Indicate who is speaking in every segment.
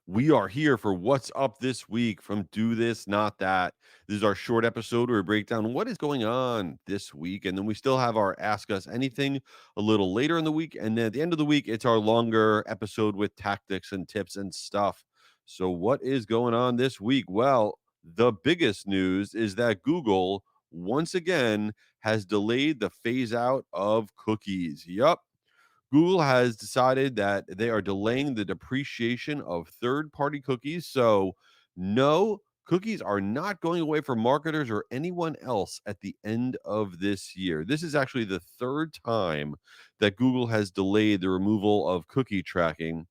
Speaker 1: We are here for What's Up This Week from Do This, Not That. This is our short episode where we break down what is going on this week. And then we still have our Ask Us Anything a little later in the week. And then at the end of the week, it's our longer episode with tactics and tips and stuff. So, what is going on this week? Well, the biggest news is that Google once again has delayed the phase out of cookies. Yup. Google has decided that they are delaying the depreciation of third party cookies. So, no, cookies are not going away for marketers or anyone else at the end of this year. This is actually the third time that Google has delayed the removal of cookie tracking.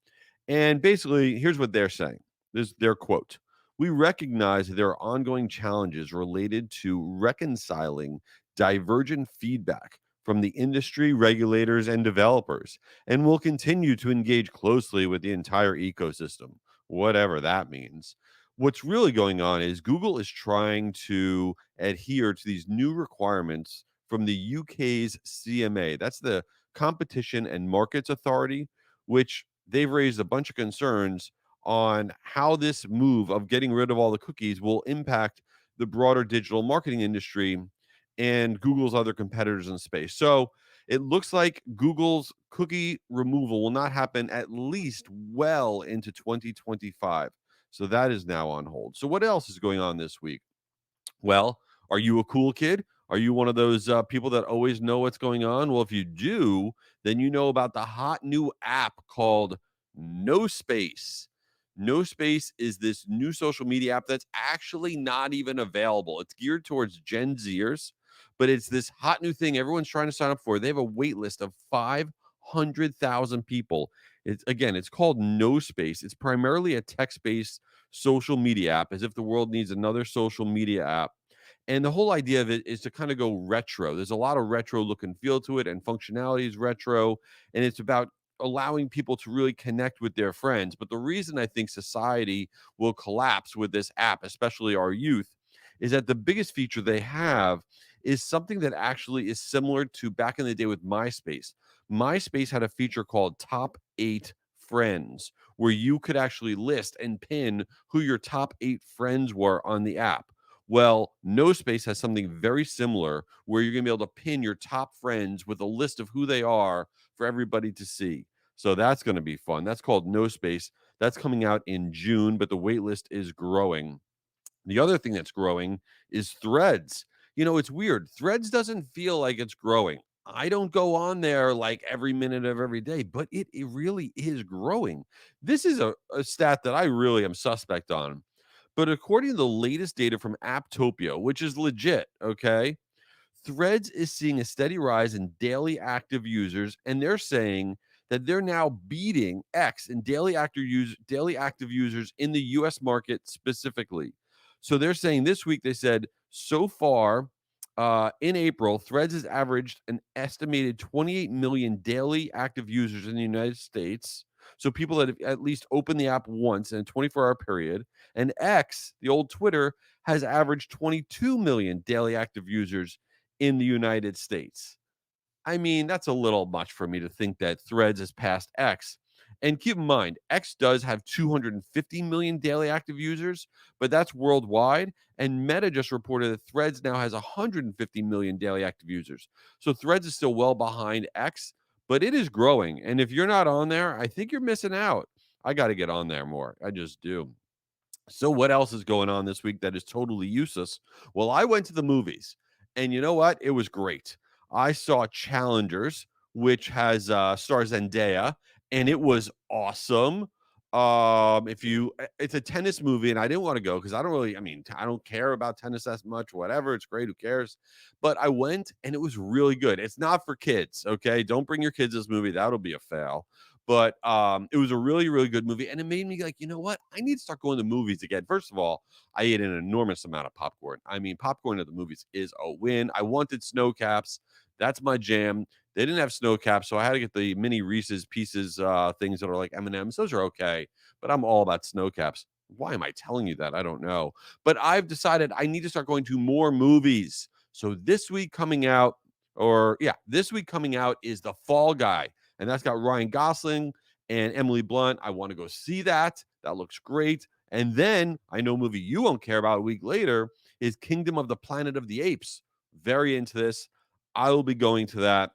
Speaker 1: And basically, here's what they're saying. This is their quote. We recognize that there are ongoing challenges related to reconciling divergent feedback from the industry, regulators, and developers, and will continue to engage closely with the entire ecosystem, whatever that means. What's really going on is Google is trying to adhere to these new requirements from the UK's CMA. That's the Competition and Markets Authority, which they've raised a bunch of concerns on how this move of getting rid of all the cookies will impact the broader digital marketing industry and Google's other competitors in the space. So it looks like Google's cookie removal will not happen at least well into 2025. So that is now on hold. So what else is going on this week? Well, are you a cool kid? Are you one of those people that always know what's going on? Well, if you do, then you know about the hot new app called NoSpace. NoSpace is this new social media app that's actually not even available. It's geared towards Gen Zers, but it's this hot new thing everyone's trying to sign up for. They have a wait list of 500,000 people. It's called NoSpace. It's primarily a text-based social media app, as if the world needs another social media app. And the whole idea of it is to kind of go retro. There's a lot of retro look and feel to it, and functionality is retro. And it's about allowing people to really connect with their friends. But the reason I think society will collapse with this app, especially our youth, is that the biggest feature they have is something that actually is similar to back in the day with MySpace. MySpace had a feature called Top 8 Friends, where you could actually list and pin who your top 8 friends were on the app. Well, NoSpace has something very similar where you're going to be able to pin your top friends with a list of who they are for everybody to see. So that's going to be fun. That's called NoSpace. That's coming out in June, but the wait list is growing. The other thing that's growing is Threads. It's weird. Threads doesn't feel like it's growing. I don't go on there like every minute of every day, but it really is growing. This is a stat that I really am suspect on. But according to the latest data from Apptopia, which is legit, okay, Threads is seeing a steady rise in daily active users, and they're saying that they're now beating X in daily active users in the US market specifically. So they're saying this week, they said so far in April, Threads has averaged an estimated 28 million daily active users in the United States. So people that have at least opened the app once in a 24-hour period. And X, the old Twitter, has averaged 22 million daily active users in the United States. I mean, that's a little much for me to think that Threads has passed X. And keep in mind, X does have 250 million daily active users, but that's worldwide. And Meta just reported that Threads now has 150 million daily active users. So Threads is still well behind X, but it is growing. And if you're not on there, I think you're missing out. I got to get on there more. I just do. So what else is going on this week that is totally useless? Well, I went to the movies, and you know what? It was great. I saw Challengers, which has stars Zendaya, and it was awesome. If you, it's a tennis movie, and I didn't want to go because I don't really, I mean, I don't care about tennis as much. Whatever, it's great. Who cares? But I went, and it was really good. It's not for kids, okay? Don't bring your kids to this movie. That'll be a fail. But it was a really, really good movie. And it made me like, you know what? I need to start going to movies again. First of all, I ate an enormous amount of popcorn. I mean, popcorn at the movies is a win. I wanted snow caps. That's my jam. They didn't have snow caps, so I had to get the mini Reese's Pieces things that are like M&Ms. Those are okay, but I'm all about snow caps. Why am I telling you that? I don't know. But I've decided I need to start going to more movies. So this week coming out, this week coming out is The Fall Guy, and that's got Ryan Gosling and Emily Blunt. I want to go see that. That looks great. And then I know a movie you won't care about a week later is Kingdom of the Planet of the Apes. Very into this. I will be going to that.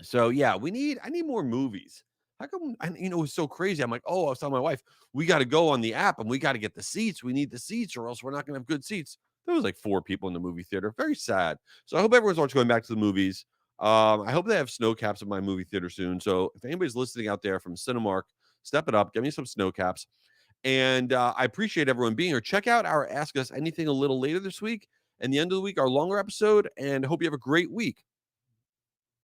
Speaker 1: So yeah, I need more movies. How come? And it's so crazy. I'm like, oh, I was telling my wife, we got to go on the app and we got to get the seats. We need the seats, or else we're not going to have good seats. There was like 4 people in the movie theater. Very sad. So I hope everyone's also going back to the movies. I hope they have snow caps at my movie theater soon. So if anybody's listening out there from Cinemark, step it up. Get me some snow caps. And I appreciate everyone being here. Check out our Ask Us Anything a little later this week and the end of the week, our longer episode. And hope you have a great week.